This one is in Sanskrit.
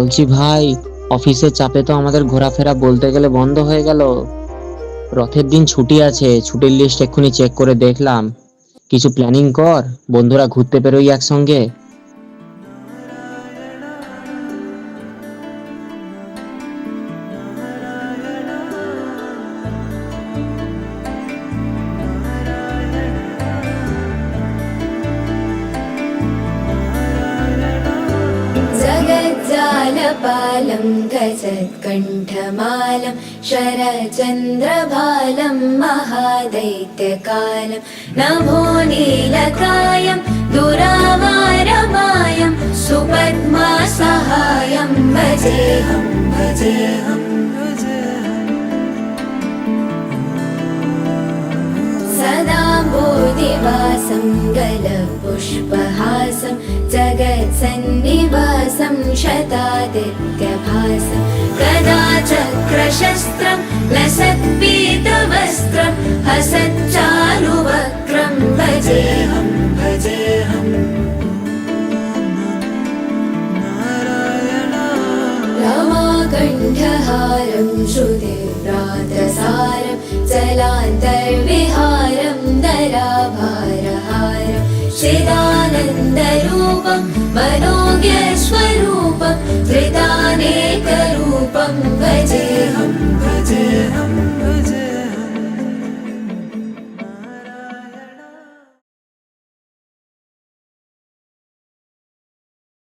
বলছি ভাই, অফিসের চাপে তো আমাদের ঘোরাফেরা বলতে গেলে বন্ধ হয়ে গেল। রথের দিন ছুটি আছে, ছুটির লিস্ট এক্ষুনি চেক করে দেখলাম। কিছু প্ল্যানিং কর, বন্ধুরা ঘুরতে বেরোই একসঙ্গে। जगज्जालपालं गजत्कण्ठमालं शरचन्द्रभालं महादैत्यकालं नभो नीलकायं दुरावारमायं सुपद्मासहायं भजेऽहं भजेऽहम् सदा बोधिवासं गलपुष्पहासं जगत्सन्निवासं शतादित्यभासं गदाचक्रशस्त्रं लसत्पीतवस्त्रं हसच्चारुवक्त्रं भजेऽहं भजेऽहम् रमाकण्ठहारं श्रुतिव्रातसारं जलान्तर्विहारं दराभारहारं चिदानन्दरूपं मनोज्ञस्वरूपं